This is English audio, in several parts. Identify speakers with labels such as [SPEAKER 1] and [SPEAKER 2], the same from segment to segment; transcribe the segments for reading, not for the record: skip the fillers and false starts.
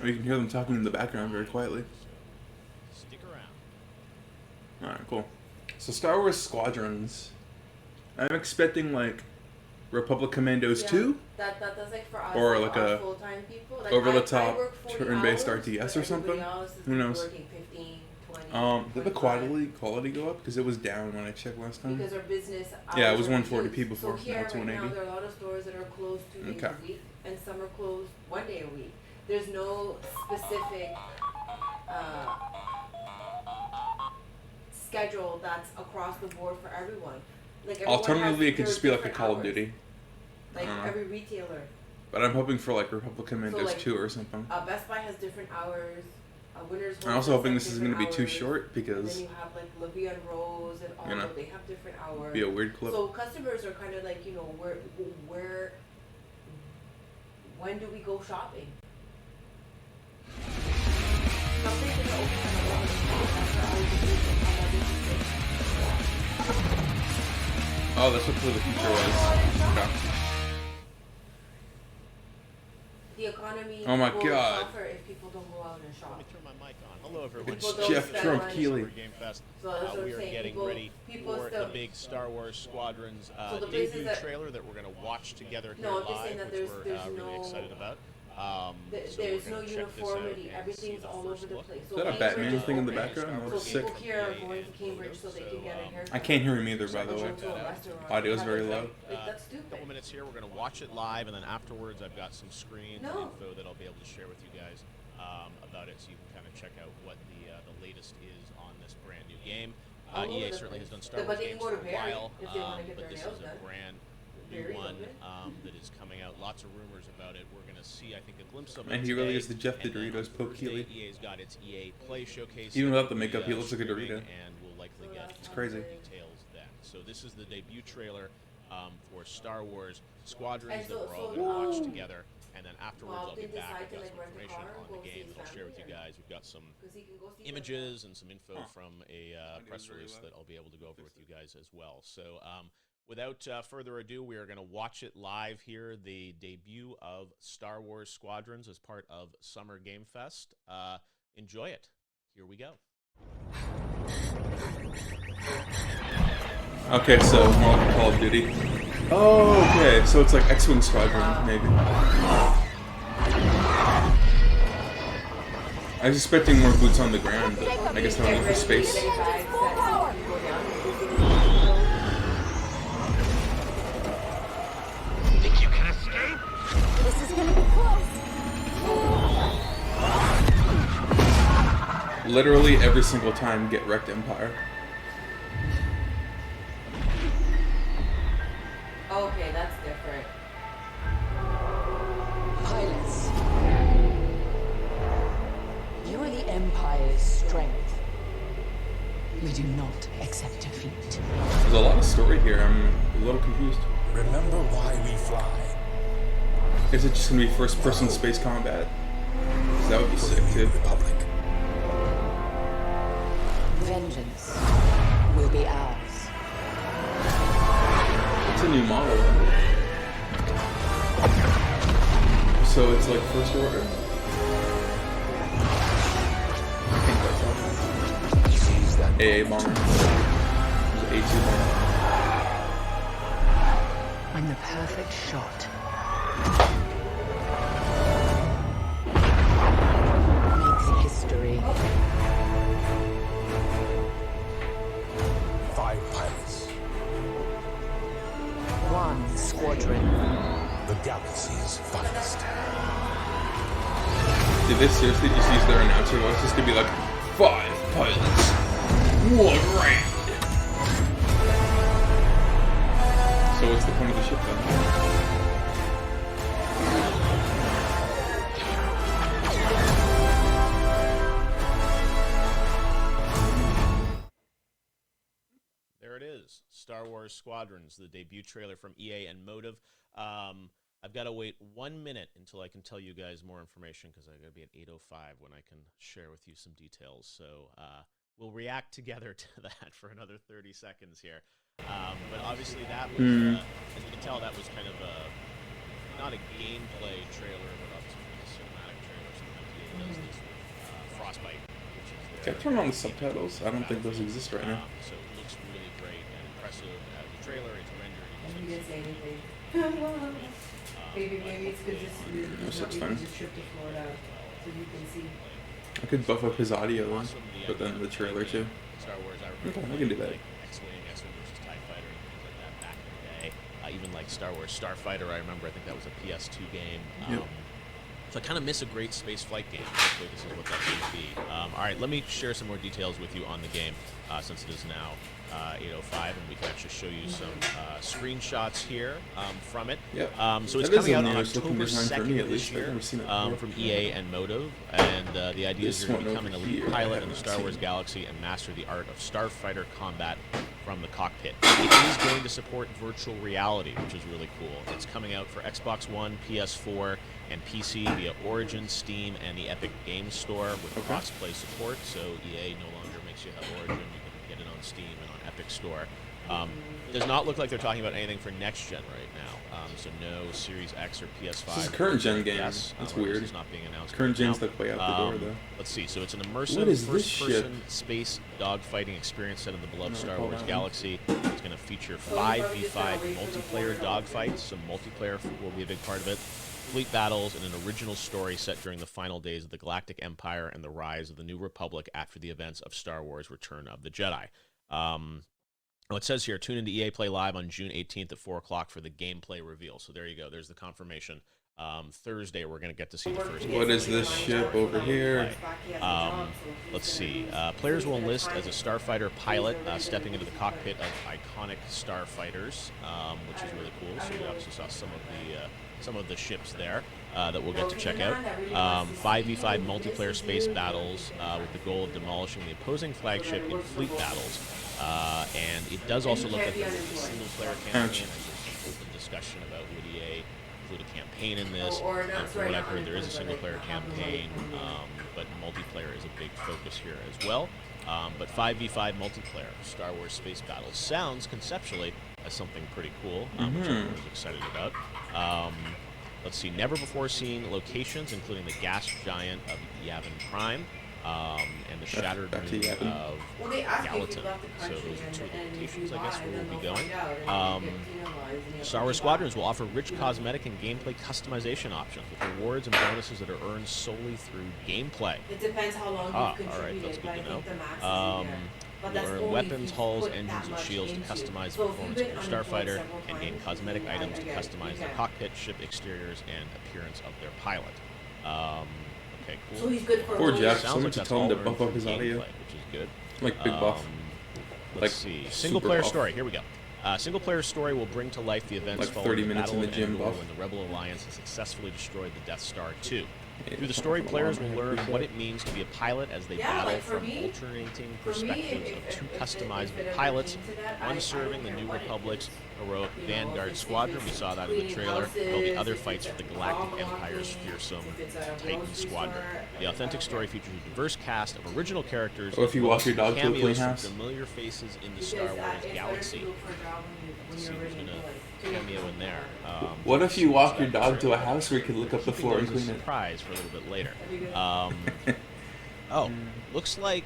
[SPEAKER 1] Or you can hear them talking in the background very quietly.
[SPEAKER 2] Stick around.
[SPEAKER 1] Alright, cool. So Star Wars Squadrons. I'm expecting like Republic Commandos 2?
[SPEAKER 3] That's like for us,
[SPEAKER 1] or
[SPEAKER 3] like
[SPEAKER 1] a
[SPEAKER 3] full-time people. Like
[SPEAKER 1] over the
[SPEAKER 3] I
[SPEAKER 1] top
[SPEAKER 3] work 40
[SPEAKER 1] turn-based
[SPEAKER 3] hours,
[SPEAKER 1] RTS
[SPEAKER 3] but
[SPEAKER 1] or something.
[SPEAKER 3] everybody else is
[SPEAKER 1] Who knows?
[SPEAKER 3] Working 15, 20,
[SPEAKER 1] Did the quality go up? Because it was down when I checked last time.
[SPEAKER 3] Because our business
[SPEAKER 1] Yeah, it was
[SPEAKER 3] hours are
[SPEAKER 1] 140p
[SPEAKER 3] reduced.
[SPEAKER 1] before.
[SPEAKER 3] So here,
[SPEAKER 1] Now it's
[SPEAKER 3] right now,
[SPEAKER 1] 180.
[SPEAKER 3] there are a lot of stores that are closed 2 days
[SPEAKER 1] Okay.
[SPEAKER 3] a week, and some are closed 1 day a week. There's no specific schedule that's across the board for everyone. Like everyone
[SPEAKER 1] Alternatively,
[SPEAKER 3] has
[SPEAKER 1] it could just
[SPEAKER 3] their
[SPEAKER 1] be like a
[SPEAKER 3] different
[SPEAKER 1] Call of
[SPEAKER 3] hours.
[SPEAKER 1] Duty.
[SPEAKER 3] Like every retailer.
[SPEAKER 1] But I'm hoping for like Republic Commandos
[SPEAKER 3] like,
[SPEAKER 1] 2 or something.
[SPEAKER 3] Best Buy has different hours. Winners.
[SPEAKER 1] I'm also hoping this is going to be too short
[SPEAKER 3] And
[SPEAKER 1] because
[SPEAKER 3] then you have like Libya and Rose and all.
[SPEAKER 1] You know,
[SPEAKER 3] They have different hours.
[SPEAKER 1] be a weird clip.
[SPEAKER 3] So customers are kind of like, you know, where, when do we go shopping? Some places are open at 11 o'clock. That's our hours of business.
[SPEAKER 1] Oh, that's what For the Future was. Okay.
[SPEAKER 3] The economy
[SPEAKER 1] Oh my
[SPEAKER 3] will
[SPEAKER 1] God.
[SPEAKER 3] suffer if people don't go out and
[SPEAKER 2] Let
[SPEAKER 3] shop.
[SPEAKER 2] me turn my mic on. Hello, everyone.
[SPEAKER 1] It's
[SPEAKER 3] People don't
[SPEAKER 1] Jeff
[SPEAKER 3] spend
[SPEAKER 1] Trump
[SPEAKER 3] money.
[SPEAKER 1] Keeley.
[SPEAKER 2] Summer Game Fest.
[SPEAKER 3] So that's what
[SPEAKER 2] We
[SPEAKER 3] I'm
[SPEAKER 2] are
[SPEAKER 3] saying.
[SPEAKER 2] getting ready
[SPEAKER 3] People
[SPEAKER 2] for
[SPEAKER 3] still,
[SPEAKER 2] the big Star Wars Squadrons
[SPEAKER 3] So the places
[SPEAKER 2] debut
[SPEAKER 3] that-
[SPEAKER 2] trailer that we're going to watch together here
[SPEAKER 3] No, I'm just saying
[SPEAKER 2] live,
[SPEAKER 3] that
[SPEAKER 2] which
[SPEAKER 3] there's
[SPEAKER 2] we're really
[SPEAKER 3] no-
[SPEAKER 2] excited about. So
[SPEAKER 3] there's
[SPEAKER 2] we're
[SPEAKER 3] no
[SPEAKER 2] gonna check this out
[SPEAKER 3] uniformity.
[SPEAKER 2] and
[SPEAKER 3] Everything's
[SPEAKER 2] see the
[SPEAKER 3] all
[SPEAKER 2] first
[SPEAKER 3] over the
[SPEAKER 2] look.
[SPEAKER 3] place.
[SPEAKER 1] Is that a Batman thing in the background? That
[SPEAKER 3] So
[SPEAKER 1] looks sick.
[SPEAKER 3] people here are going to Cambridge so they can get a haircut.
[SPEAKER 1] I can't hear him either, by the
[SPEAKER 3] Go
[SPEAKER 1] way.
[SPEAKER 3] to a restaurant.
[SPEAKER 1] Audio's
[SPEAKER 3] Have
[SPEAKER 1] very
[SPEAKER 3] a-
[SPEAKER 1] low.
[SPEAKER 3] Like, that's stupid.
[SPEAKER 2] Couple minutes here, we're going to watch it live, and then afterwards I've got some screens and
[SPEAKER 3] No.
[SPEAKER 2] info that I'll be able to share with you guys about it, so you can kind of check out what the latest is on this brand new game.
[SPEAKER 3] All over
[SPEAKER 2] EA
[SPEAKER 3] the
[SPEAKER 2] certainly has
[SPEAKER 3] place.
[SPEAKER 2] done Star
[SPEAKER 3] But
[SPEAKER 2] Wars
[SPEAKER 3] they can
[SPEAKER 2] games
[SPEAKER 3] go
[SPEAKER 2] for
[SPEAKER 3] to
[SPEAKER 2] a
[SPEAKER 3] Barrie
[SPEAKER 2] while,
[SPEAKER 3] if they wanna get
[SPEAKER 2] but
[SPEAKER 3] their
[SPEAKER 2] this
[SPEAKER 3] nails
[SPEAKER 2] is a
[SPEAKER 3] done.
[SPEAKER 2] brand new
[SPEAKER 3] Barrie
[SPEAKER 2] one
[SPEAKER 3] open.
[SPEAKER 2] that is coming out. Lots of rumors about it. We're going to see, I think, a glimpse of it.
[SPEAKER 1] And he really
[SPEAKER 2] today,
[SPEAKER 1] is the Jeff the
[SPEAKER 2] and then
[SPEAKER 1] Doritos
[SPEAKER 2] on
[SPEAKER 1] Pope
[SPEAKER 2] Thursday,
[SPEAKER 1] Keeley.
[SPEAKER 2] EA's got its EA Play Showcase.
[SPEAKER 1] Even without the
[SPEAKER 2] that will
[SPEAKER 1] makeup,
[SPEAKER 2] be,
[SPEAKER 1] he looks like a
[SPEAKER 2] streaming,
[SPEAKER 1] Dorito.
[SPEAKER 2] And we'll likely get
[SPEAKER 3] It's
[SPEAKER 1] crazy.
[SPEAKER 2] details then. So this is the debut trailer for Star Wars Squadrons
[SPEAKER 3] And
[SPEAKER 2] that
[SPEAKER 3] so-
[SPEAKER 2] we're all
[SPEAKER 3] so,
[SPEAKER 2] going to watch
[SPEAKER 3] um,
[SPEAKER 2] together. And then afterwards,
[SPEAKER 3] Well,
[SPEAKER 2] I'll
[SPEAKER 3] they
[SPEAKER 2] get back.
[SPEAKER 3] decide
[SPEAKER 2] I've
[SPEAKER 3] to,
[SPEAKER 2] got
[SPEAKER 3] like,
[SPEAKER 2] some
[SPEAKER 3] rent a
[SPEAKER 2] information
[SPEAKER 3] car,
[SPEAKER 2] on
[SPEAKER 3] go
[SPEAKER 2] the
[SPEAKER 3] see
[SPEAKER 2] game
[SPEAKER 3] his
[SPEAKER 2] that I'll share with you
[SPEAKER 3] family
[SPEAKER 2] guys. We've got some
[SPEAKER 3] 'Cause he can go see
[SPEAKER 2] images and some info
[SPEAKER 1] Huh.
[SPEAKER 2] from a press
[SPEAKER 1] very
[SPEAKER 2] release
[SPEAKER 1] loud.
[SPEAKER 2] that I'll be able to go over with you guys as well. So without further ado, we are going to watch it live here, the debut of Star Wars Squadrons as part of Summer Game Fest. Enjoy it. Here we go.
[SPEAKER 1] Okay, so more like Call of Duty. Oh, okay, so it's like X-Wing Squadron, maybe. I was expecting more boots on the ground, but I guess they're only for space.
[SPEAKER 4] Think you can escape?
[SPEAKER 5] This is gonna be close.
[SPEAKER 1] Literally every single time, get wrecked Empire.
[SPEAKER 3] Okay, that's different.
[SPEAKER 5] Pilots. You are the Empire's strength. We do not accept defeat.
[SPEAKER 1] There's a lot of story here, I'm a little confused.
[SPEAKER 4] Remember why we fly.
[SPEAKER 1] Is it just gonna be first-person space combat? 'Cause that would be sick, too.
[SPEAKER 4] Republic.
[SPEAKER 5] Vengeance will be ours.
[SPEAKER 1] It's a new model. So it's like First Order? I think that's all.
[SPEAKER 4] Seize that
[SPEAKER 1] AA bomber. There's an A2 bomber.
[SPEAKER 5] When the perfect shot makes history.
[SPEAKER 4] 5 pilots.
[SPEAKER 5] One squadron.
[SPEAKER 4] The galaxy's finest.
[SPEAKER 1] Did they seriously just use their announcer voices to be like, 5 pilots, 1 round? So what's the point of the ship then?
[SPEAKER 2] There it is, Star Wars Squadrons, the debut trailer from EA and Motive. I've got to wait 1 minute until I can tell you guys more information because I got to be at 8:05 when I can share with you some details. So we'll react together to that for another 30 seconds here. But obviously that was, as you can tell, that was kind of not a gameplay trailer, but obviously a cinematic trailer. Sometimes EA does this with Frostbite, which is
[SPEAKER 1] Can I turn on the subtitles? I don't think those exist right now.
[SPEAKER 2] So it looks really great and impressive as a trailer. It's rendered.
[SPEAKER 3] You didn't say anything. Maybe it's good
[SPEAKER 1] That's
[SPEAKER 3] just
[SPEAKER 1] fine.
[SPEAKER 3] just trip to Florida so you can see.
[SPEAKER 1] I could buff up his audio then,
[SPEAKER 2] Awesome,
[SPEAKER 1] but then the trailer too.
[SPEAKER 2] Star Wars, I
[SPEAKER 1] Okay,
[SPEAKER 2] remember
[SPEAKER 1] I can do
[SPEAKER 2] playing,
[SPEAKER 1] that.
[SPEAKER 2] like X-Wing, X-Wing versus TIE Fighter, and things like that back in the day. Even like Star Wars Starfighter, I remember. I think that was a PS2 game.
[SPEAKER 1] Yep.
[SPEAKER 2] So I kind of miss a great space flight game. Hopefully this is what that's going to be. All right, let me share some more details with you on the game since it is now 8:05, and we can actually show you some screenshots here from it.
[SPEAKER 1] Yep.
[SPEAKER 2] So it's
[SPEAKER 1] That is
[SPEAKER 2] coming
[SPEAKER 1] a
[SPEAKER 2] out on
[SPEAKER 1] newest looking
[SPEAKER 2] October
[SPEAKER 1] design for
[SPEAKER 2] 2nd
[SPEAKER 1] me, at
[SPEAKER 2] of
[SPEAKER 1] least.
[SPEAKER 2] this
[SPEAKER 1] I've
[SPEAKER 2] year
[SPEAKER 1] never seen it before.
[SPEAKER 2] from EA and Motive, and the idea is
[SPEAKER 1] This
[SPEAKER 2] you're going to
[SPEAKER 1] one
[SPEAKER 2] become an
[SPEAKER 1] over
[SPEAKER 2] elite
[SPEAKER 1] here, I
[SPEAKER 2] pilot in the
[SPEAKER 1] haven't
[SPEAKER 2] Star
[SPEAKER 1] seen
[SPEAKER 2] Wars
[SPEAKER 1] it.
[SPEAKER 2] galaxy and master the art of starfighter combat from the cockpit. It is going to support virtual reality, which is really cool. It's coming out for Xbox One, PS4, and PC via Origin, Steam, and the Epic Games Store with
[SPEAKER 1] Okay.
[SPEAKER 2] cross-play support. So EA no longer makes you have Origin; you can get it on Steam and on Epic Store. It does not look like they're talking about anything for next gen right now. So no Series X or PS5.
[SPEAKER 1] This is a current gen game.
[SPEAKER 2] Yes,
[SPEAKER 1] That's
[SPEAKER 2] or else
[SPEAKER 1] weird.
[SPEAKER 2] It's not being announced.
[SPEAKER 1] Current
[SPEAKER 2] right
[SPEAKER 1] gen's
[SPEAKER 2] now.
[SPEAKER 1] like way out the door though.
[SPEAKER 2] Let's see. So it's an
[SPEAKER 1] What
[SPEAKER 2] immersive
[SPEAKER 1] is this ship?
[SPEAKER 2] first-person space dogfighting experience set in the beloved
[SPEAKER 1] No,
[SPEAKER 2] Star
[SPEAKER 1] hold
[SPEAKER 2] Wars
[SPEAKER 1] on.
[SPEAKER 2] galaxy. It's going to feature 5v5 multiplayer dogfights. So multiplayer will be a big part of it. Fleet battles and an original story set during the final days of the Galactic Empire and the rise of the New Republic after the events of Star Wars: Return of the Jedi. Well, it says here, tune into EA Play Live on June 18th at 4 o'clock for the gameplay reveal. So there you go. There's the confirmation. Thursday, we're going to get to see the first
[SPEAKER 1] What is this ship over here?
[SPEAKER 2] Let's see. Players will enlist as a starfighter pilot, stepping into the cockpit of iconic starfighters, which is really cool. So we obviously saw some of the ships there that we'll get to check out. 5v5 multiplayer space battles with the goal of demolishing the opposing flagship in fleet battles. And it does also look like there's a single-player campaign.
[SPEAKER 1] Ouch.
[SPEAKER 2] There's some open discussion about would EA include a campaign in this.
[SPEAKER 3] Or not,
[SPEAKER 2] From what I've heard, there is a single-player campaign, but multiplayer is a big focus here as well. But 5v5 multiplayer, Star Wars space battles, sounds conceptually as something pretty cool, which everyone's excited about. Let's see, never-before-seen locations, including the gas giant of Yavin Prime, and the shattered
[SPEAKER 1] Back to
[SPEAKER 2] moon
[SPEAKER 1] Yavin.
[SPEAKER 2] of
[SPEAKER 3] Well, they ask you if
[SPEAKER 2] Gallatin.
[SPEAKER 3] you left the
[SPEAKER 2] So
[SPEAKER 3] country
[SPEAKER 2] those are two of the
[SPEAKER 3] and if
[SPEAKER 2] locations,
[SPEAKER 3] you
[SPEAKER 2] I guess,
[SPEAKER 3] lie,
[SPEAKER 2] where
[SPEAKER 3] then
[SPEAKER 2] we'll be
[SPEAKER 3] they'll
[SPEAKER 2] going.
[SPEAKER 3] find out and you get penalized and you have
[SPEAKER 2] Star
[SPEAKER 3] to
[SPEAKER 2] Wars
[SPEAKER 3] go back.
[SPEAKER 2] Squadrons will offer rich cosmetic and gameplay customization options with rewards and bonuses that are earned solely through gameplay.
[SPEAKER 3] It depends how long
[SPEAKER 2] Ah,
[SPEAKER 3] you've
[SPEAKER 2] all right, that's
[SPEAKER 3] contributed,
[SPEAKER 2] good
[SPEAKER 3] but I
[SPEAKER 2] to know.
[SPEAKER 3] think the max is in there. But
[SPEAKER 2] You'll
[SPEAKER 3] that's
[SPEAKER 2] earn
[SPEAKER 3] only if
[SPEAKER 2] weapons,
[SPEAKER 3] you've
[SPEAKER 2] hulls,
[SPEAKER 3] put that
[SPEAKER 2] engines, and
[SPEAKER 3] much
[SPEAKER 2] shields to
[SPEAKER 3] into it.
[SPEAKER 2] customize the
[SPEAKER 3] So if
[SPEAKER 2] performance
[SPEAKER 3] you've
[SPEAKER 2] of
[SPEAKER 3] been
[SPEAKER 2] your
[SPEAKER 3] unemployed
[SPEAKER 2] starfighter,
[SPEAKER 3] several
[SPEAKER 2] and gain
[SPEAKER 3] times,
[SPEAKER 2] cosmetic
[SPEAKER 3] then
[SPEAKER 2] items to
[SPEAKER 3] again,
[SPEAKER 2] customize
[SPEAKER 3] you
[SPEAKER 2] their
[SPEAKER 3] can.
[SPEAKER 2] cockpit, ship exteriors, and appearance of their pilot. Okay, cool.
[SPEAKER 3] So he's good for
[SPEAKER 1] Poor
[SPEAKER 3] a
[SPEAKER 1] Jeff.
[SPEAKER 3] week.
[SPEAKER 2] Sounds
[SPEAKER 1] Someone
[SPEAKER 2] like
[SPEAKER 1] should
[SPEAKER 2] that's
[SPEAKER 1] tell him
[SPEAKER 2] all
[SPEAKER 1] to
[SPEAKER 2] earned
[SPEAKER 1] buff up
[SPEAKER 2] through
[SPEAKER 1] his audio.
[SPEAKER 2] gameplay, which is good.
[SPEAKER 1] Like big buff.
[SPEAKER 2] Let's
[SPEAKER 1] Like,
[SPEAKER 2] see.
[SPEAKER 1] super
[SPEAKER 2] Single player
[SPEAKER 1] buff.
[SPEAKER 2] story. Here we go. Single player story will bring to life the events
[SPEAKER 1] Like
[SPEAKER 2] following
[SPEAKER 1] 30
[SPEAKER 2] the
[SPEAKER 1] minutes
[SPEAKER 2] Battle
[SPEAKER 1] in
[SPEAKER 2] of
[SPEAKER 1] the gym
[SPEAKER 2] Endor
[SPEAKER 1] buff.
[SPEAKER 2] when the Rebel Alliance has successfully destroyed the Death Star 2.
[SPEAKER 1] Yeah,
[SPEAKER 2] Through the
[SPEAKER 1] it's
[SPEAKER 2] story,
[SPEAKER 1] not
[SPEAKER 2] players
[SPEAKER 1] long,
[SPEAKER 2] will learn
[SPEAKER 1] I
[SPEAKER 2] what
[SPEAKER 1] appreciate
[SPEAKER 2] it means to be a pilot as they
[SPEAKER 3] Yeah,
[SPEAKER 2] battle
[SPEAKER 3] like for
[SPEAKER 2] from
[SPEAKER 3] me-
[SPEAKER 2] alternating
[SPEAKER 3] For me,
[SPEAKER 2] perspectives of
[SPEAKER 3] if
[SPEAKER 2] two
[SPEAKER 3] it
[SPEAKER 2] customizable
[SPEAKER 3] ever
[SPEAKER 2] pilots,
[SPEAKER 3] came to that,
[SPEAKER 2] one
[SPEAKER 3] I
[SPEAKER 2] serving
[SPEAKER 3] don't
[SPEAKER 2] the
[SPEAKER 3] care
[SPEAKER 2] New
[SPEAKER 3] what it
[SPEAKER 2] Republic's
[SPEAKER 3] is.
[SPEAKER 2] heroic
[SPEAKER 3] You know,
[SPEAKER 2] Vanguard
[SPEAKER 3] if
[SPEAKER 2] Squadron.
[SPEAKER 3] it's
[SPEAKER 2] We saw that in the
[SPEAKER 3] cleaning
[SPEAKER 2] trailer. There'll be
[SPEAKER 3] houses,
[SPEAKER 2] other
[SPEAKER 3] if
[SPEAKER 2] fights
[SPEAKER 3] it's
[SPEAKER 2] for the
[SPEAKER 3] a
[SPEAKER 2] Galactic
[SPEAKER 3] dog
[SPEAKER 2] Empire's
[SPEAKER 3] walking,
[SPEAKER 2] fearsome
[SPEAKER 3] if it's a
[SPEAKER 2] Titan
[SPEAKER 3] grocery
[SPEAKER 2] Squadron.
[SPEAKER 3] store,
[SPEAKER 2] The authentic
[SPEAKER 3] I don't
[SPEAKER 2] story
[SPEAKER 3] care.
[SPEAKER 2] features a diverse cast of original characters.
[SPEAKER 1] Oh, if
[SPEAKER 2] as
[SPEAKER 1] you
[SPEAKER 2] well
[SPEAKER 1] walk
[SPEAKER 2] as
[SPEAKER 1] your dog to a clean
[SPEAKER 2] cameos from
[SPEAKER 1] house?
[SPEAKER 2] familiar faces in the
[SPEAKER 3] Because
[SPEAKER 2] Star Wars
[SPEAKER 3] it's better
[SPEAKER 2] galaxy.
[SPEAKER 3] to look for a job when
[SPEAKER 2] See
[SPEAKER 3] you're
[SPEAKER 2] who's
[SPEAKER 3] already
[SPEAKER 2] gonna
[SPEAKER 3] employed.
[SPEAKER 2] cameo in there.
[SPEAKER 1] What if you
[SPEAKER 2] so
[SPEAKER 1] walk your
[SPEAKER 2] that's
[SPEAKER 1] dog to a
[SPEAKER 2] really
[SPEAKER 1] house where you can look up the
[SPEAKER 2] keeping
[SPEAKER 1] floor and
[SPEAKER 2] those a
[SPEAKER 1] clean it?
[SPEAKER 2] surprise for a little bit later.
[SPEAKER 3] That'd be good.
[SPEAKER 2] Oh, looks like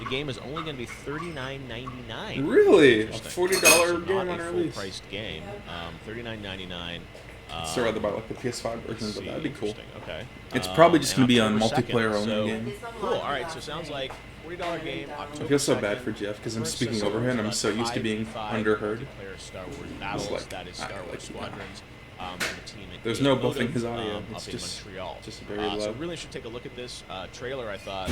[SPEAKER 2] the game is only going to be $39.99.
[SPEAKER 1] Really? A
[SPEAKER 2] Interesting.
[SPEAKER 1] $40
[SPEAKER 2] So
[SPEAKER 1] game
[SPEAKER 2] not
[SPEAKER 1] on
[SPEAKER 2] a
[SPEAKER 1] release.
[SPEAKER 2] full-priced game. $39.99.
[SPEAKER 1] So rather about like the PS5 version, but that'd be cool.
[SPEAKER 2] Interesting. Okay.
[SPEAKER 1] It's probably just
[SPEAKER 2] and
[SPEAKER 1] gonna be on
[SPEAKER 2] October 2nd,
[SPEAKER 1] multiplayer only
[SPEAKER 2] so-
[SPEAKER 1] game.
[SPEAKER 2] Cool. All right. So sounds like $40 game. October
[SPEAKER 1] I feel so bad
[SPEAKER 2] 2nd.
[SPEAKER 1] for Jeff because I'm
[SPEAKER 2] First
[SPEAKER 1] speaking
[SPEAKER 2] system
[SPEAKER 1] over him and I'm
[SPEAKER 2] about
[SPEAKER 1] so used to being
[SPEAKER 2] 5v5
[SPEAKER 1] underheard.
[SPEAKER 2] multiplayer Star Wars battles.
[SPEAKER 1] like,
[SPEAKER 2] That is
[SPEAKER 1] I
[SPEAKER 2] Star
[SPEAKER 1] like
[SPEAKER 2] Wars
[SPEAKER 1] you now.
[SPEAKER 2] Squadrons. And the team at
[SPEAKER 1] There's
[SPEAKER 2] EA
[SPEAKER 1] no
[SPEAKER 2] Motive,
[SPEAKER 1] buffing his audio.
[SPEAKER 2] up
[SPEAKER 1] It's
[SPEAKER 2] in
[SPEAKER 1] just
[SPEAKER 2] Montreal.
[SPEAKER 1] very
[SPEAKER 2] So
[SPEAKER 1] loud.
[SPEAKER 2] really should take a look at this trailer. I thought,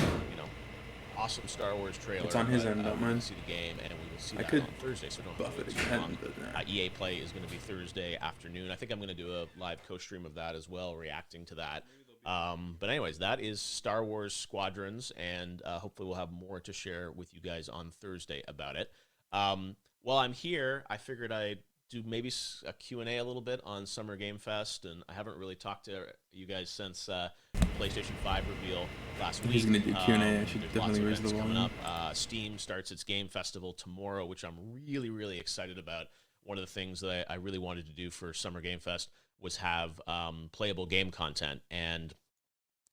[SPEAKER 2] awesome Star Wars trailer.
[SPEAKER 1] It's on his
[SPEAKER 2] but,
[SPEAKER 1] end, not
[SPEAKER 2] we
[SPEAKER 1] mine.
[SPEAKER 2] will see the game, and we will see
[SPEAKER 1] I
[SPEAKER 2] that
[SPEAKER 1] could
[SPEAKER 2] on Thursday. So don't
[SPEAKER 1] buff
[SPEAKER 2] have
[SPEAKER 1] it
[SPEAKER 2] to wait too
[SPEAKER 1] again,
[SPEAKER 2] long.
[SPEAKER 1] but nah.
[SPEAKER 2] EA Play is going to be Thursday afternoon. I think I'm going to do a live co-stream of that as well, reacting to that. But anyways, that is Star Wars Squadrons, and hopefully we'll have more to share with you guys on Thursday about it. While I'm here, I figured I'd do maybe a Q&A a little bit on Summer Game Fest, and I haven't really talked to you guys since PlayStation 5 reveal last week.
[SPEAKER 1] He's gonna do Q&A. I should
[SPEAKER 2] There's
[SPEAKER 1] definitely
[SPEAKER 2] lots of
[SPEAKER 1] raise the
[SPEAKER 2] events coming
[SPEAKER 1] volume.
[SPEAKER 2] up. Steam starts its game festival tomorrow, which I'm really, really excited about. One of the things that I really wanted to do for Summer Game Fest was have playable game content, and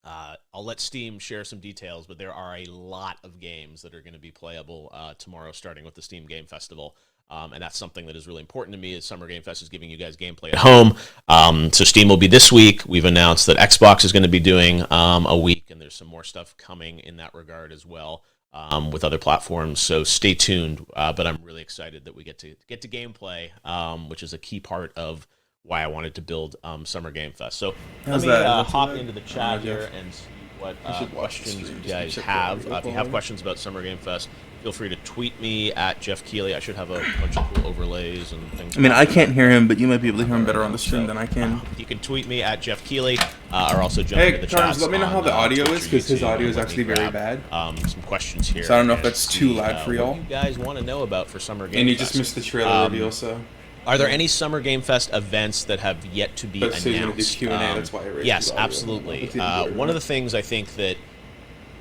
[SPEAKER 2] I'll let Steam share some details, but there are a lot of games that are going to be playable tomorrow, starting with the Steam Game Festival. And that's something that is really important to me, is Summer Game Fest is giving you guys gameplay at home. So Steam will be this week. We've announced that Xbox is going to be doing a week, and there's some more stuff coming in that regard as well with other platforms. So stay tuned. But I'm really excited that we get to gameplay, which is a key part of why I wanted to build Summer Game Fest. So let me hop into the chat here and see what questions you guys have. If you have questions about Summer Game Fest, feel free to tweet me at Jeff Keighley. I should have a bunch of cool overlays and things.
[SPEAKER 1] I mean, I can't hear him, but you might be able to hear him better on the stream than I can.
[SPEAKER 2] You can tweet me at Jeff Keighley, or also jump into the
[SPEAKER 1] Carnes,
[SPEAKER 2] chat.
[SPEAKER 1] let me know how the audio is, because his audio is actually very bad.
[SPEAKER 2] Some questions here.
[SPEAKER 1] So I don't know if that's too loud for y'all.
[SPEAKER 2] What you guys want to know about for Summer Game Fest?
[SPEAKER 1] And you just missed the trailer reveal, so.
[SPEAKER 2] Are there any Summer Game Fest events that have yet to be announced?
[SPEAKER 1] So you're going to do Q&A, that's why I raised
[SPEAKER 2] Yes,
[SPEAKER 1] the audio.
[SPEAKER 2] absolutely. One of the things I think that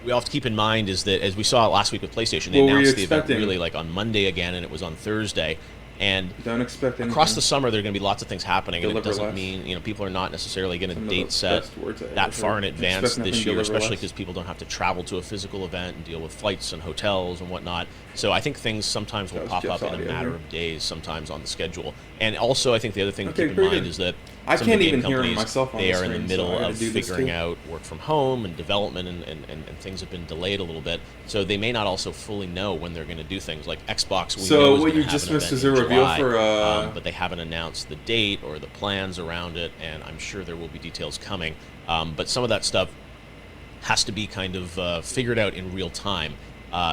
[SPEAKER 2] we all have to keep in mind is that, as we saw last week with PlayStation, they announced the event really like on Monday again, and it was on Thursday. And
[SPEAKER 1] don't expect anything.
[SPEAKER 2] Across the summer, there are going to be lots of things happening, and it doesn't mean people are not necessarily going to date set that far in advance this year, especially because people don't have to travel to a physical event and deal with flights and hotels and whatnot. So I think things sometimes will pop up in a matter of days, sometimes on the schedule. And also, I think the other thing to keep in mind is that
[SPEAKER 1] I
[SPEAKER 2] some
[SPEAKER 1] can't
[SPEAKER 2] of the game
[SPEAKER 1] even hear
[SPEAKER 2] companies,
[SPEAKER 1] myself on
[SPEAKER 2] they
[SPEAKER 1] the
[SPEAKER 2] are in the
[SPEAKER 1] screen,
[SPEAKER 2] middle
[SPEAKER 1] so I had
[SPEAKER 2] of
[SPEAKER 1] to do this
[SPEAKER 2] figuring
[SPEAKER 1] too.
[SPEAKER 2] out work from home and development, and things have been delayed a little bit. So they may not also fully know when they're going to do things. Like Xbox, we know is
[SPEAKER 1] what
[SPEAKER 2] gonna
[SPEAKER 1] you
[SPEAKER 2] have
[SPEAKER 1] just
[SPEAKER 2] an
[SPEAKER 1] missed
[SPEAKER 2] event
[SPEAKER 1] is a
[SPEAKER 2] in
[SPEAKER 1] reveal
[SPEAKER 2] July,
[SPEAKER 1] for
[SPEAKER 2] but they haven't announced the date or the plans around it, and I'm sure there will be details coming. But some of that stuff has to be kind of figured out in real time.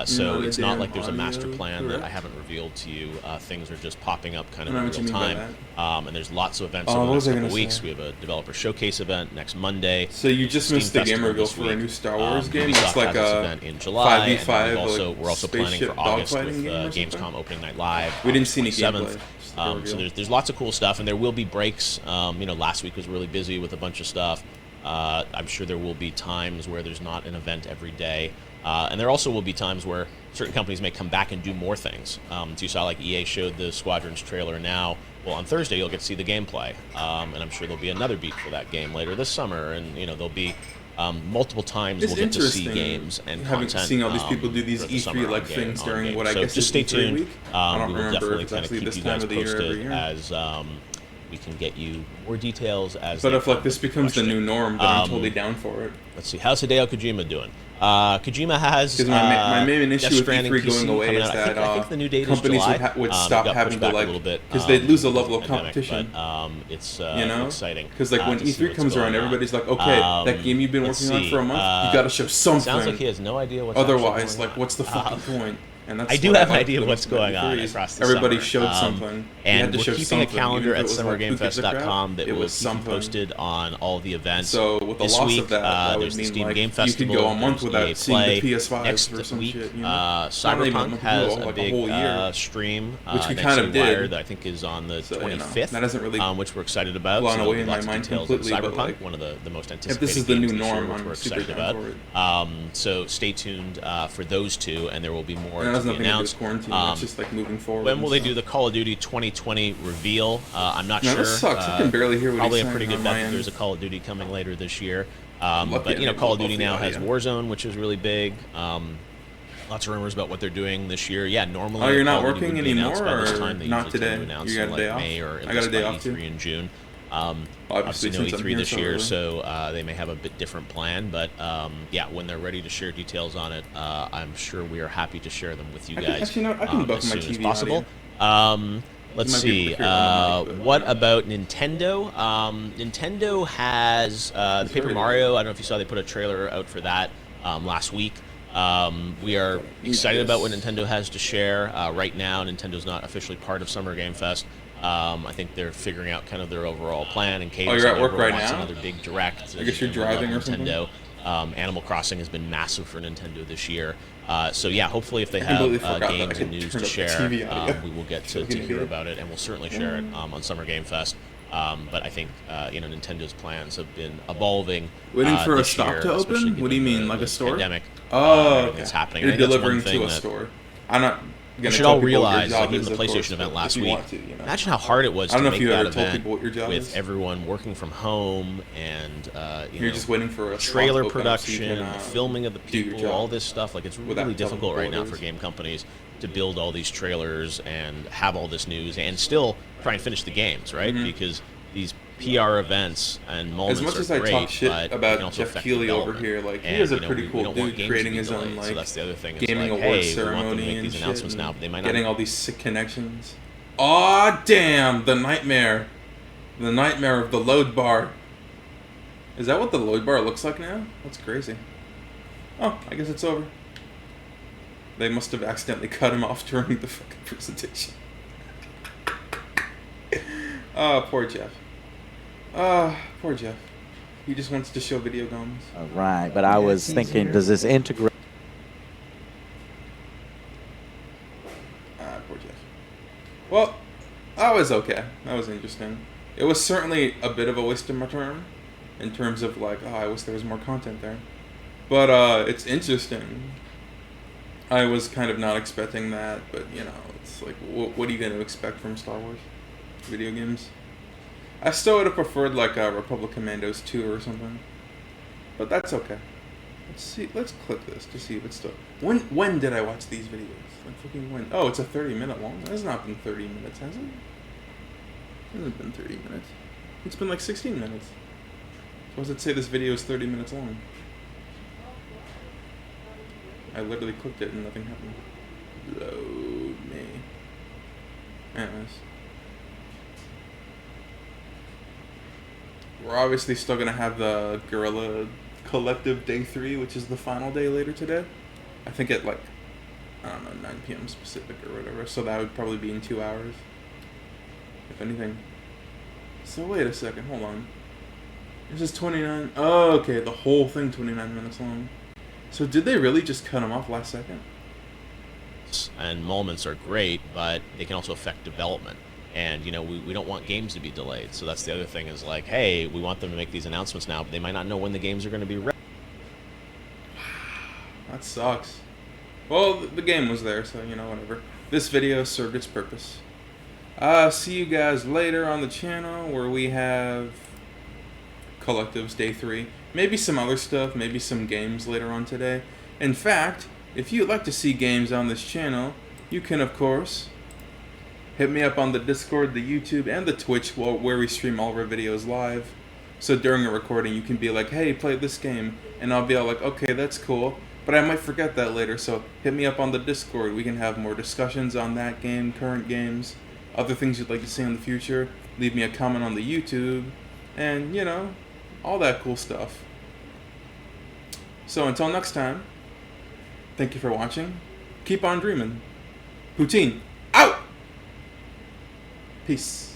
[SPEAKER 2] So it's not like there's a master plan that I haven't revealed to you. Things are just popping up kind of in real time. And there's lots of events over the next couple weeks. We have a developer showcase event next Monday.
[SPEAKER 1] So you just missed the game reveal for a new Star Wars game. It's like a
[SPEAKER 2] event in July.
[SPEAKER 1] 5v5.
[SPEAKER 2] We're also planning for August with Gamescom Opening Night Live.
[SPEAKER 1] We didn't see any
[SPEAKER 2] 7th.
[SPEAKER 1] gameplay.
[SPEAKER 2] So there's lots of cool stuff, and there will be breaks. Last week was really busy with a bunch of stuff. I'm sure there will be times where there's not an event every day. And there also will be times where certain companies may come back and do more things. So you saw like EA showed the Squadrons trailer now. Well, on Thursday you'll get to see the gameplay. And I'm sure there'll be another beat for that game later this summer. And, there'll be multiple times we'll get to see games and content.
[SPEAKER 1] Seeing all these people do these E3 like things during what I guess
[SPEAKER 2] just stay
[SPEAKER 1] is E3
[SPEAKER 2] tuned.
[SPEAKER 1] week.
[SPEAKER 2] We will definitely kind of keep you guys posted as we can get you more details as.
[SPEAKER 1] But if like this becomes the new norm, then I'm totally down for it.
[SPEAKER 2] Let's see, how's Hideo Kojima doing? Kojima has
[SPEAKER 1] because my main issue with E3 going away is that
[SPEAKER 2] I think the new date
[SPEAKER 1] companies
[SPEAKER 2] is July.
[SPEAKER 1] would stop having to like because they'd lose a level of competition.
[SPEAKER 2] But, it's exciting.
[SPEAKER 1] Because like when E3 comes around, everybody's like, okay, that game you've been working on for a month, you got to show something.
[SPEAKER 2] Sounds like he has no idea what's
[SPEAKER 1] otherwise, like, what's the fucking point? And that's
[SPEAKER 2] I do have an idea of what's going on across the
[SPEAKER 1] Everybody
[SPEAKER 2] summer.
[SPEAKER 1] showed something.
[SPEAKER 2] And we're keeping a calendar at summergamefest.com that will keep you posted on all the events.
[SPEAKER 1] So with the
[SPEAKER 2] this
[SPEAKER 1] loss
[SPEAKER 2] week,
[SPEAKER 1] of that
[SPEAKER 2] there's the
[SPEAKER 1] mean
[SPEAKER 2] Steam
[SPEAKER 1] like
[SPEAKER 2] Game Festival.
[SPEAKER 1] You could go a month without seeing the PS5
[SPEAKER 2] Next
[SPEAKER 1] or some
[SPEAKER 2] week,
[SPEAKER 1] shit.
[SPEAKER 2] Cyberpunk has a big stream
[SPEAKER 1] which we
[SPEAKER 2] next
[SPEAKER 1] kind of did.
[SPEAKER 2] That I think is on the 25th,
[SPEAKER 1] that doesn't really
[SPEAKER 2] which we're excited about.
[SPEAKER 1] blown
[SPEAKER 2] So
[SPEAKER 1] away in my
[SPEAKER 2] lots of
[SPEAKER 1] mind
[SPEAKER 2] details
[SPEAKER 1] completely.
[SPEAKER 2] on Cyberpunk,
[SPEAKER 1] Like,
[SPEAKER 2] one of the most anticipated
[SPEAKER 1] if this is the new
[SPEAKER 2] games this year,
[SPEAKER 1] norm,
[SPEAKER 2] which
[SPEAKER 1] I'm
[SPEAKER 2] we're
[SPEAKER 1] super
[SPEAKER 2] excited
[SPEAKER 1] down
[SPEAKER 2] about.
[SPEAKER 1] for it.
[SPEAKER 2] So stay tuned for those two, and there will be more
[SPEAKER 1] And that has
[SPEAKER 2] to be
[SPEAKER 1] nothing to do with
[SPEAKER 2] announced.
[SPEAKER 1] quarantine. It's just like moving forward.
[SPEAKER 2] When will they do the Call of Duty 2020 reveal? I'm not
[SPEAKER 1] No,
[SPEAKER 2] sure.
[SPEAKER 1] this sucks. I can barely hear what
[SPEAKER 2] Probably
[SPEAKER 1] he's
[SPEAKER 2] a pretty
[SPEAKER 1] saying
[SPEAKER 2] good
[SPEAKER 1] on
[SPEAKER 2] bet
[SPEAKER 1] my
[SPEAKER 2] that
[SPEAKER 1] end.
[SPEAKER 2] there's a Call of Duty coming later this year.
[SPEAKER 1] Lucky
[SPEAKER 2] But
[SPEAKER 1] I didn't
[SPEAKER 2] Call of
[SPEAKER 1] know
[SPEAKER 2] Duty
[SPEAKER 1] both
[SPEAKER 2] now
[SPEAKER 1] the
[SPEAKER 2] has
[SPEAKER 1] audio.
[SPEAKER 2] Warzone, which is really big. Lots of rumors about what they're doing this year. Yeah, normally.
[SPEAKER 1] Oh, you're
[SPEAKER 2] Call
[SPEAKER 1] not
[SPEAKER 2] of Duty
[SPEAKER 1] working
[SPEAKER 2] would be announced
[SPEAKER 1] anymore,
[SPEAKER 2] by this
[SPEAKER 1] or
[SPEAKER 2] time. They
[SPEAKER 1] not
[SPEAKER 2] usually tend
[SPEAKER 1] today?
[SPEAKER 2] to announce
[SPEAKER 1] You got
[SPEAKER 2] in,
[SPEAKER 1] a
[SPEAKER 2] like,
[SPEAKER 1] day off?
[SPEAKER 2] May or at
[SPEAKER 1] I got a
[SPEAKER 2] least
[SPEAKER 1] day
[SPEAKER 2] by
[SPEAKER 1] off, too.
[SPEAKER 2] E3 in June.
[SPEAKER 1] Obviously,
[SPEAKER 2] Obviously no
[SPEAKER 1] since I'm
[SPEAKER 2] E3
[SPEAKER 1] here
[SPEAKER 2] this
[SPEAKER 1] so
[SPEAKER 2] year,
[SPEAKER 1] early.
[SPEAKER 2] so they may have a bit different plan. But yeah, when they're ready to share details on it, I'm sure we are happy to share them with you guys
[SPEAKER 1] Actually, no, I can buff
[SPEAKER 2] as
[SPEAKER 1] my
[SPEAKER 2] soon as
[SPEAKER 1] TV
[SPEAKER 2] possible. Let's
[SPEAKER 1] might be
[SPEAKER 2] see.
[SPEAKER 1] able to hear it on the mic, but-
[SPEAKER 2] What about Nintendo? Nintendo has the Paper Mario. I don't know if you saw they put a trailer out for that last week. We are excited about what Nintendo has to share. Right now, Nintendo's not officially part of Summer Game Fest. I think they're figuring out kind of their overall plan and cadence.
[SPEAKER 1] you're at work right
[SPEAKER 2] Wants
[SPEAKER 1] now?
[SPEAKER 2] Another big direct.
[SPEAKER 1] I guess you're
[SPEAKER 2] and we love
[SPEAKER 1] driving or something?
[SPEAKER 2] Nintendo. Animal Crossing has been massive for Nintendo this year. So yeah, hopefully if they have
[SPEAKER 1] completely forgot that I
[SPEAKER 2] games
[SPEAKER 1] could
[SPEAKER 2] and news
[SPEAKER 1] turn
[SPEAKER 2] to
[SPEAKER 1] up the
[SPEAKER 2] share,
[SPEAKER 1] TV audio.
[SPEAKER 2] we will get to
[SPEAKER 1] Gonna
[SPEAKER 2] hear
[SPEAKER 1] be-
[SPEAKER 2] about it, and we'll certainly share it on Summer Game Fest. But I think Nintendo's plans have been evolving.
[SPEAKER 1] Waiting for a
[SPEAKER 2] this
[SPEAKER 1] stop
[SPEAKER 2] year,
[SPEAKER 1] to
[SPEAKER 2] especially
[SPEAKER 1] open? What do you
[SPEAKER 2] given
[SPEAKER 1] mean,
[SPEAKER 2] the
[SPEAKER 1] like a store?
[SPEAKER 2] Pandemic.
[SPEAKER 1] Oh,
[SPEAKER 2] Everything
[SPEAKER 1] okay.
[SPEAKER 2] that's happening. I
[SPEAKER 1] You're
[SPEAKER 2] think that's one
[SPEAKER 1] delivering
[SPEAKER 2] thing
[SPEAKER 1] to a
[SPEAKER 2] that-
[SPEAKER 1] store. I'm not.
[SPEAKER 2] we
[SPEAKER 1] gonna
[SPEAKER 2] should
[SPEAKER 1] tell
[SPEAKER 2] all
[SPEAKER 1] people what your
[SPEAKER 2] realize,
[SPEAKER 1] job
[SPEAKER 2] like even
[SPEAKER 1] is,
[SPEAKER 2] the
[SPEAKER 1] of course,
[SPEAKER 2] PlayStation event
[SPEAKER 1] but
[SPEAKER 2] last
[SPEAKER 1] if you
[SPEAKER 2] week,
[SPEAKER 1] want to, you know.
[SPEAKER 2] imagine how hard it was
[SPEAKER 1] I don't
[SPEAKER 2] to
[SPEAKER 1] know if
[SPEAKER 2] make
[SPEAKER 1] you
[SPEAKER 2] that
[SPEAKER 1] ever told
[SPEAKER 2] event
[SPEAKER 1] people what your job
[SPEAKER 2] with
[SPEAKER 1] is.
[SPEAKER 2] everyone working from home and
[SPEAKER 1] You're
[SPEAKER 2] know,
[SPEAKER 1] just waiting for a slot
[SPEAKER 2] trailer
[SPEAKER 1] to open up so you
[SPEAKER 2] production,
[SPEAKER 1] can,
[SPEAKER 2] the filming of the
[SPEAKER 1] do your
[SPEAKER 2] people,
[SPEAKER 1] job
[SPEAKER 2] all this stuff. Like, it's
[SPEAKER 1] without
[SPEAKER 2] really
[SPEAKER 1] telling
[SPEAKER 2] difficult
[SPEAKER 1] people
[SPEAKER 2] right
[SPEAKER 1] what
[SPEAKER 2] now
[SPEAKER 1] it
[SPEAKER 2] for
[SPEAKER 1] is.
[SPEAKER 2] game companies to build all these trailers and have all this news and still try and finish the games, right?
[SPEAKER 1] Mhm.
[SPEAKER 2] Because these PR events and moments
[SPEAKER 1] As much
[SPEAKER 2] are
[SPEAKER 1] as I
[SPEAKER 2] great,
[SPEAKER 1] talk shit
[SPEAKER 2] but they can
[SPEAKER 1] about
[SPEAKER 2] also
[SPEAKER 1] Jeff
[SPEAKER 2] affect
[SPEAKER 1] Keighley over
[SPEAKER 2] development.
[SPEAKER 1] here, like, he
[SPEAKER 2] And,
[SPEAKER 1] is a
[SPEAKER 2] you know,
[SPEAKER 1] pretty
[SPEAKER 2] we
[SPEAKER 1] cool
[SPEAKER 2] don't want
[SPEAKER 1] dude
[SPEAKER 2] games
[SPEAKER 1] creating
[SPEAKER 2] to be
[SPEAKER 1] his own,
[SPEAKER 2] delayed.
[SPEAKER 1] like,
[SPEAKER 2] So that's the other thing. It's
[SPEAKER 1] gaming
[SPEAKER 2] like,
[SPEAKER 1] award
[SPEAKER 2] hey, we want them to
[SPEAKER 1] ceremony
[SPEAKER 2] make
[SPEAKER 1] and
[SPEAKER 2] these
[SPEAKER 1] shit,
[SPEAKER 2] announcements
[SPEAKER 1] and
[SPEAKER 2] now, but they might
[SPEAKER 1] getting
[SPEAKER 2] not.
[SPEAKER 1] all these sick connections. Aw, damn, the nightmare. The nightmare of the load bar. Is that what the load bar looks like now? That's crazy. Oh, I guess it's over. They must have accidentally cut him off during the fucking presentation. Ah, poor Jeff. Ah, poor Jeff. He just wants to show video games.
[SPEAKER 6] All right, but I was thinking, does this integrate?
[SPEAKER 1] Ah, poor Jeff. Well, that was okay. That was interesting. It was certainly a bit of a waste of my time in terms of like, oh, I wish there was more content there. But it's interesting. I was kind of not expecting that, but you know, it's like, what are you going to expect from Star Wars video games? I still would have preferred like Republic Commandos 2 or something, but that's okay. Let's see. Let's click this to see if it's still. When did I watch these videos? Like fucking when? Oh, it's a 30-minute long. It has not been 30 minutes, has it? It hasn't been 30 minutes. It's been like 16 minutes. So does it say this video is 30 minutes long? I literally clicked it and nothing happened. Load me. Anyways. We're obviously still gonna have the Guerrilla Collective Day 3, which is the final day later today. I think at like, I don't know, 9 p.m. Pacific or whatever. So that would probably be in 2 hours. If anything. So wait a second, hold on. This is 29. Oh, okay, the whole thing 29 minutes long. So did they really just cut him off last second?
[SPEAKER 2] And moments are great, but they can also affect development. And, you know, we don't want games to be delayed. So that's the other thing is like, hey, we want them to make these announcements now, but they might not know when the games are going to be ready.
[SPEAKER 1] That sucks. Well, the game was there, so, you know, whatever. This video served its purpose. See you guys later on the channel where we have Collectives Day 3. Maybe some other stuff, maybe some games later on today. In fact, if you'd like to see games on this channel, you can, of course, hit me up on the Discord, the YouTube, and the Twitch where we stream all of our videos live. So during a recording, you can be like, hey, play this game. And I'll be all like, okay, that's cool. But I might forget that later, so hit me up on the Discord. We can have more discussions on that game, current games, other things you'd like to see in the future. Leave me a comment on the YouTube. And, you know, all that cool stuff. So until next time, thank you for watching. Keep on dreaming. Poutine, out! Peace.